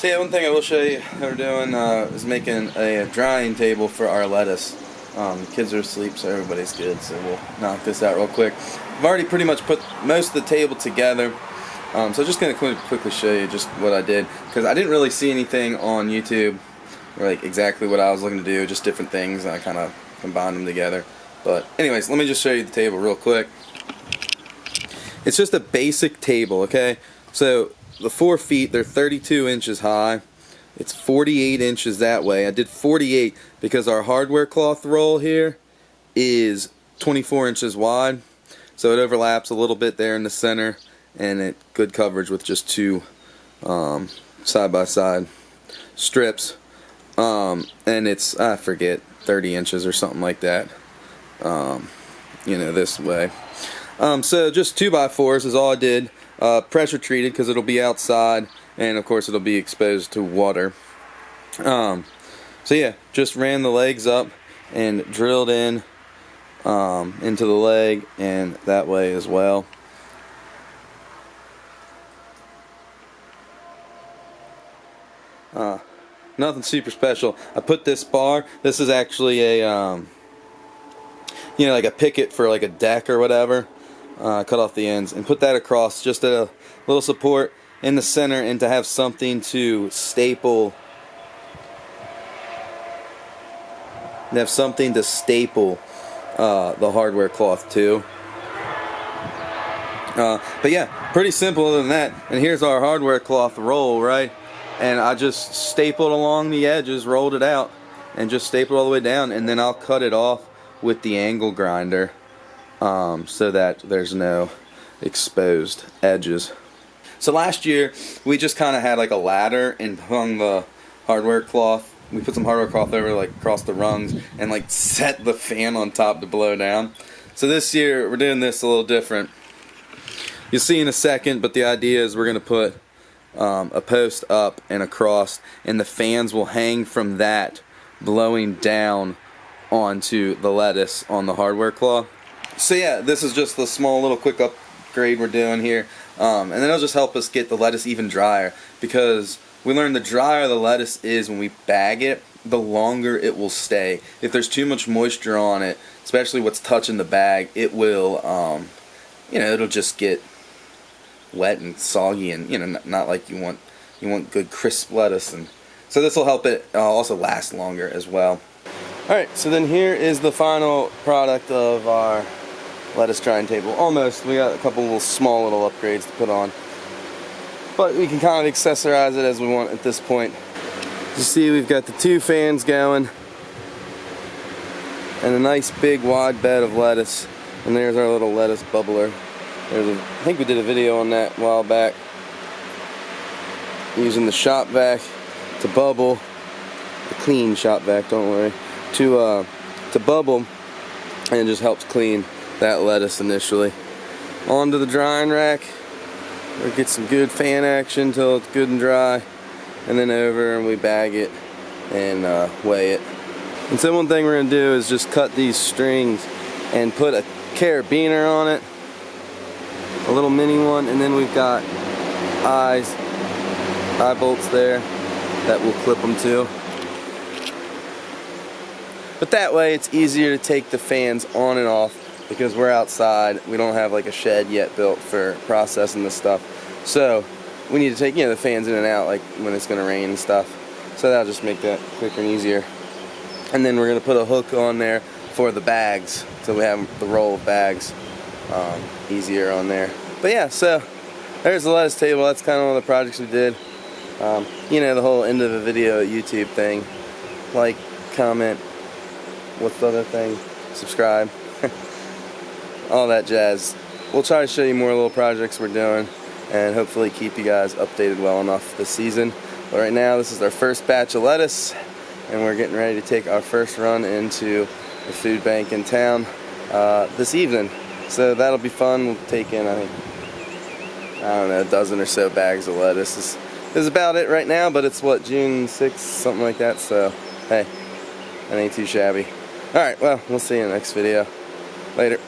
So yeah, one thing I will show you how we're doing is making a drying table for our lettuce. Kids are asleep, so everybody's good, so we'll knock this out real quick. I've already pretty much put most of the table together, so I'm just going to quickly show you just what I did, because I didn't really see anything on YouTube, like exactly what I was looking to do, just different things, and I kind of combined them together. But anyways, let me just show you the table real quick. It's just a basic table, okay? So the 4 feet, they're 32 inches high. It's 48 inches that way. I did 48 because our hardware cloth roll here is 24 inches wide. So it overlaps a little bit there in the center, and it good coverage with just two side-by-side strips. And it's, I forget, 30 inches or something like that. You know, this way. So just 2x4s is all I did. Pressure treated because it'll be outside, and of course it'll be exposed to water. So yeah, just ran the legs up and drilled in into the leg and that way as well. Nothing super special. I put this bar. This is actually a you know, like a picket for like a deck or whatever. Cut off the ends and put that across, just a little support in the center, and to have something to staple. The hardware cloth to. But yeah, pretty simple other than that. And here's our hardware cloth roll, right? And I just stapled along the edges, rolled it out, and just stapled all the way down, and then I'll cut it off with the angle grinder. So that there's no exposed edges. So last year we just kind of had like a ladder and hung the hardware cloth. We put some hardware cloth over like across the rungs and like set the fan on top to blow down. So this year we're doing this a little different. You'll see in a second, but the idea is we're going to put a post up and across, and the fans will hang from that, blowing down onto the lettuce on the hardware cloth. So yeah, this is just the small little quick upgrade we're doing here, and then it'll just help us get the lettuce even drier, because we learned the drier the lettuce is when we bag it, the longer it will stay. If there's too much moisture on it, especially what's touching the bag, it will, you know, it'll just get wet and soggy, and you know, not like you want good crisp lettuce. And so this will help it also last longer as well. Alright, so then here is the final product of our lettuce drying table. Almost. We got a couple little small little upgrades to put on, but we can kind of accessorize it as we want at this point. You see, we've got the 2 fans going and a nice big wide bed of lettuce, and there's our little lettuce bubbler. I think we did a video on that a while back, using the shop vac to bubble, the clean shop vac, don't worry, to bubble, and it just helps clean that lettuce initially. Onto the drying rack, we'll get some good fan action till it's good and dry, and then over and we bag it and weigh it. And so one thing we're going to do is just cut these strings and put a carabiner on it, a little mini one, and then we've got eye bolts there that we'll clip them to. But that way it's easier to take the fans on and off, because we're outside. We don't have like a shed yet built for processing this stuff. So we need to take, you know, the fans in and out like when it's going to rain and stuff. So that'll just make that quicker and easier. And then we're going to put a hook on there for the bags, so we have the roll of bags easier on there. But yeah, so there's the lettuce table. That's kind of one of the projects we did. You know, the whole end of the video YouTube thing. Like, comment, what's the other thing? Subscribe. All that jazz. We'll try to show you more little projects we're doing, and hopefully keep you guys updated well enough this season. But right now, this is our first batch of lettuce, and we're getting ready to take our first run into the food bank in town this evening. So that'll be fun. We'll take in, I think, I don't know, a dozen or so bags of lettuce. This is about it right now, but it's what, June 6th, something like that. So hey, that ain't too shabby. Alright, well, we'll see you in the next video. Later.